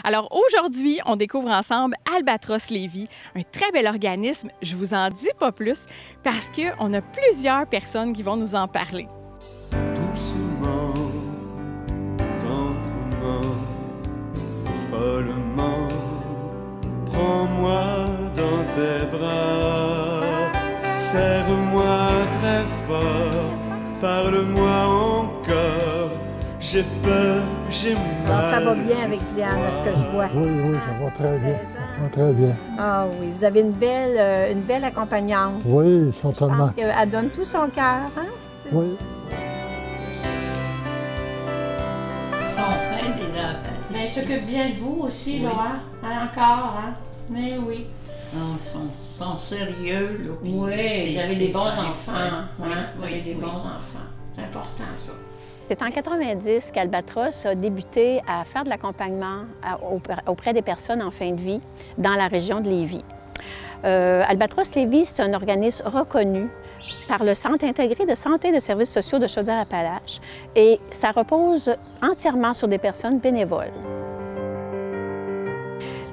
Alors aujourd'hui, on découvre ensemble Albatros Lévis, un très bel organisme. Je vous en dis pas plus parce qu'on a plusieurs personnes qui vont nous en parler. Doucement, tendrement, follement, prends-moi dans tes bras, serre-moi très fort, parle-moi encore, j'ai peur, j'ai mal. Ça va bien avec Diane, à ce que je vois. Oui, ça va très bien. Ça va très bien. Ah oui, vous avez une belle accompagnante. Oui, Je certainement. pense qu'elle donne tout son cœur. Hein? Oui. Son frère des enfants. Mais elle s'occupe bien de vous aussi, Oui. Laura. Encore, hein? Mais oui. Non, ils sont sérieux, là. puis Oui, vous avez des bons c'est enfants. fin. Hein? Vous avez des oui. bons enfants. C'est important, ça. C'est en 90 qu'Albatros a débuté à faire de l'accompagnement auprès des personnes en fin de vie dans la région de Lévis. Albatros Lévis, c'est un organisme reconnu par le Centre intégré de santé et de services sociaux de Chaudière-Appalaches et ça repose entièrement sur des personnes bénévoles.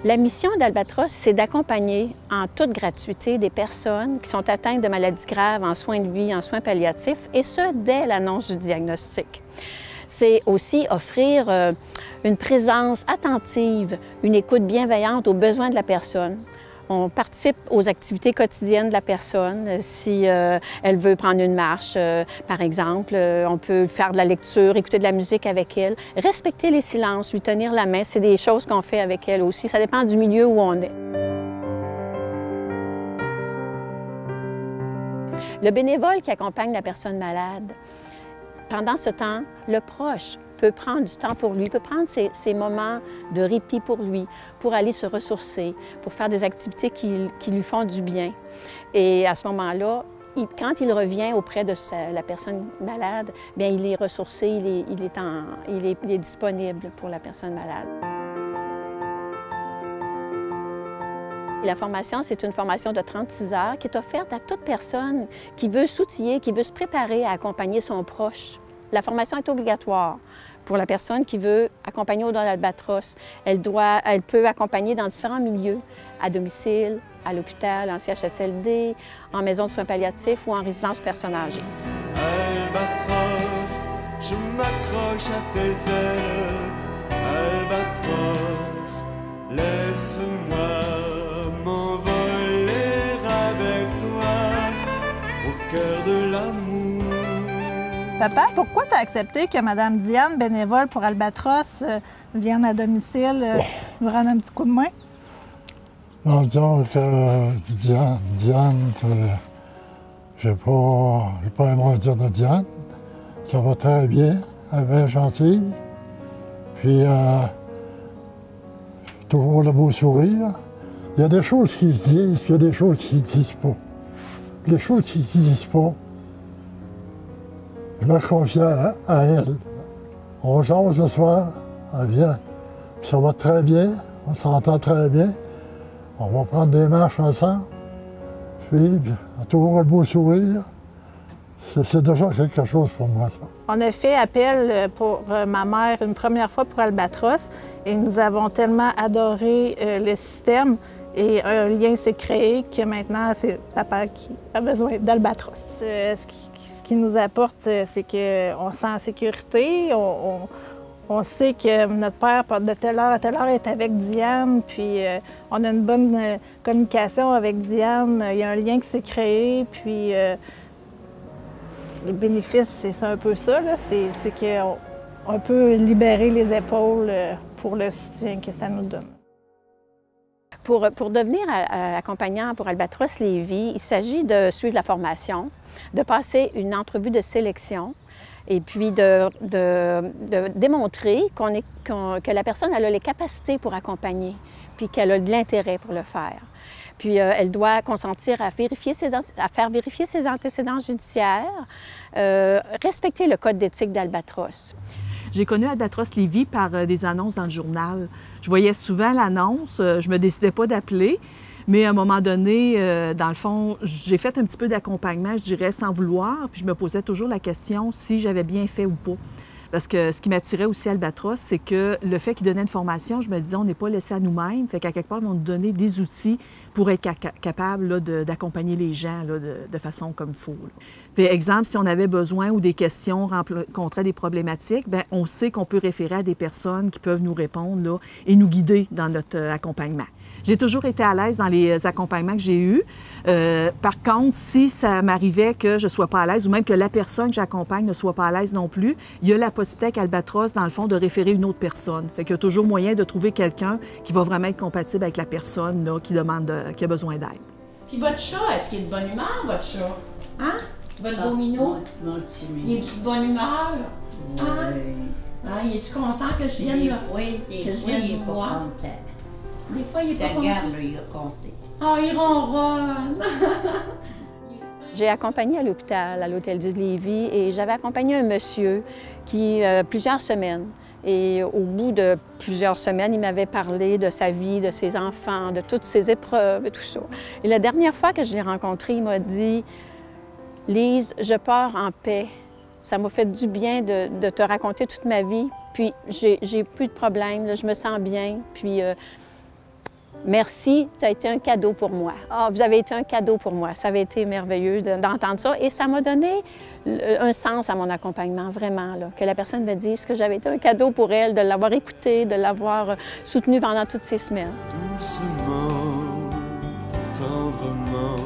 La mission d'Albatros, c'est d'accompagner en toute gratuité des personnes qui sont atteintes de maladies graves en soins de vie, en soins palliatifs, et ce, dès l'annonce du diagnostic. C'est aussi offrir une présence attentive, une écoute bienveillante aux besoins de la personne. On participe aux activités quotidiennes de la personne. Si elle veut prendre une marche, par exemple, on peut faire de la lecture, écouter de la musique avec elle, respecter les silences, lui tenir la main. C'est des choses qu'on fait avec elle aussi. Ça dépend du milieu où on est. Le bénévole qui accompagne la personne malade, pendant ce temps, le proche peut prendre du temps pour lui, peut prendre ses moments de répit pour lui, pour aller se ressourcer, pour faire des activités qui lui font du bien. Et à ce moment-là, quand il revient auprès de la personne malade, bien, il est ressourcé, il est disponible pour la personne malade. La formation, c'est une formation de 36 heures qui est offerte à toute personne qui veut s'outiller, qui veut se préparer à accompagner son proche. La formation est obligatoire pour la personne qui veut accompagner au-delà d'Albatros. Elle peut accompagner dans différents milieux, à domicile, à l'hôpital, en CHSLD, en maison de soins palliatifs ou en résidence personnes âgées. Albatros, je m'accroche à tes ailes. Albatros, laisse-moi m'envoler avec toi au cœur de l'amour. Papa, pourquoi tu as accepté que Mme Diane, bénévole pour Albatros, vienne à domicile nous rendre un petit coup de main? Non, disons que Diane, je n'ai pas un mot à dire de Diane. Ça va très bien, elle est bien gentille. Puis, toujours le beau sourire. Il y a des choses qui se disent, puis il y a des choses qui ne se disent pas. Les choses qui ne se disent pas, je me confie à elle. On jase le soir, elle vient. Puis ça va très bien, on s'entend très bien. On va prendre des marches ensemble. Puis, toujours le beau sourire. C'est déjà quelque chose pour moi, ça. On a fait appel pour ma mère une première fois pour Albatros et nous avons tellement adoré le système et un lien s'est créé que maintenant, c'est papa qui a besoin d'Albatros. Ce qui nous apporte, c'est qu'on se sent en sécurité, on sait que notre père, de telle heure à telle heure, est avec Diane, puis on a une bonne communication avec Diane, il y a un lien qui s'est créé, puis les bénéfices, c'est un peu ça, c'est qu'on peut libérer les épaules pour le soutien que ça nous donne. Pour devenir accompagnant pour Albatros Lévis, il s'agit de suivre la formation, de passer une entrevue de sélection et puis de démontrer que la personne elle a les capacités pour accompagner, puis qu'elle a de l'intérêt pour le faire. Puis elle doit consentir à faire vérifier ses antécédents judiciaires, respecter le code d'éthique d'Albatros. J'ai connu Albatros Lévis par des annonces dans le journal. Je voyais souvent l'annonce, je me décidais pas d'appeler, mais à un moment donné, dans le fond, j'ai fait un petit peu d'accompagnement, je dirais, sans vouloir, puis je me posais toujours la question si j'avais bien fait ou pas. Parce que ce qui m'attirait aussi à Albatros, c'est que le fait qu'ils donnaient une formation, je me disais, on n'est pas laissé à nous-mêmes. Fait qu'à quelque part, ils vont nous donner des outils pour être capable d'accompagner les gens là, de façon comme il faut. Là. Puis, exemple, si on avait besoin ou des questions rencontraient des problématiques, bien, on sait qu'on peut référer à des personnes qui peuvent nous répondre là, et nous guider dans notre accompagnement. J'ai toujours été à l'aise dans les accompagnements que j'ai eus. Par contre, si ça m'arrivait que je ne sois pas à l'aise ou même que la personne que j'accompagne ne soit pas à l'aise non plus, il y a la possibilité avec Albatros, dans le fond, de référer une autre personne. Fait qu'il y a toujours moyen de trouver quelqu'un qui va vraiment être compatible avec la personne là, qui a besoin d'aide. Puis votre chat, est-ce qu'il est de bonne humeur, votre chat? Hein? Votre beau minou? Il est de bonne humeur? Hein? Hein? Il est-tu content que je vienne là? Oui, des fois, il est pas content. Des fois, il est pas content. Regarde, là, il a compté. Ah, il ronronne! J'ai accompagné à l'hôpital, à l'Hôtel du Lévis, et j'avais accompagné un monsieur qui, plusieurs semaines. Et au bout de plusieurs semaines, il m'avait parlé de sa vie, de ses enfants, de toutes ses épreuves et tout ça. Et la dernière fois que je l'ai rencontré, il m'a dit « Lise, je pars en paix. Ça m'a fait du bien de te raconter toute ma vie. Puis j'ai plus de problème, là, je me sens bien. Puis merci, ça a été un cadeau pour moi. Ah, vous avez été un cadeau pour moi. Ça avait été merveilleux d'entendre ça. Et ça m'a donné un sens à mon accompagnement, vraiment. Là, que la personne me dise que j'avais été un cadeau pour elle, de l'avoir écouté, de l'avoir soutenu pendant toutes ces semaines. Doucement, tendrement,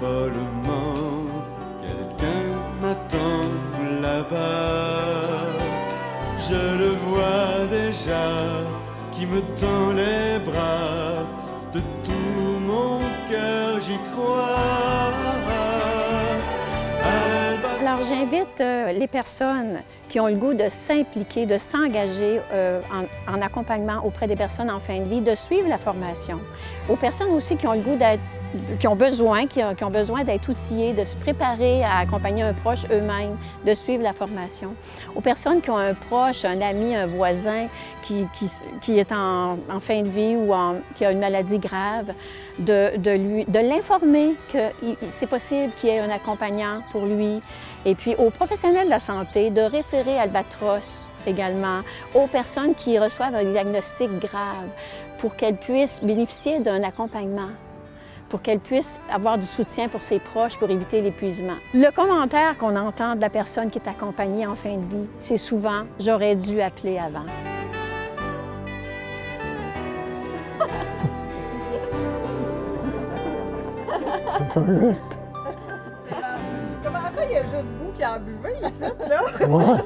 follement, quelqu'un m'attend là-bas. Je le vois déjà, qui me tend les bras, de tout mon cœur j'y crois. Alors j'invite les personnes qui ont le goût de s'impliquer, de s'engager en accompagnement auprès des personnes en fin de vie, de suivre la formation. Aux personnes aussi qui ont le goût d'être, qui ont besoin d'être outillées, de se préparer à accompagner un proche eux-mêmes, de suivre la formation. Aux personnes qui ont un proche, un ami, un voisin qui est en fin de vie ou qui a une maladie grave, de l'informer que c'est possible qu'il y ait un accompagnant pour lui. Et puis aux professionnels de la santé, de référer Albatros également, aux personnes qui reçoivent un diagnostic grave pour qu'elles puissent bénéficier d'un accompagnement, pour qu'elle puisse avoir du soutien pour ses proches pour éviter l'épuisement. Le commentaire qu'on entend de la personne qui est accompagnée en fin de vie, c'est souvent « j'aurais dû appeler avant ». Comment ça, il y a juste vous qui en buvez ici, là? Ouais.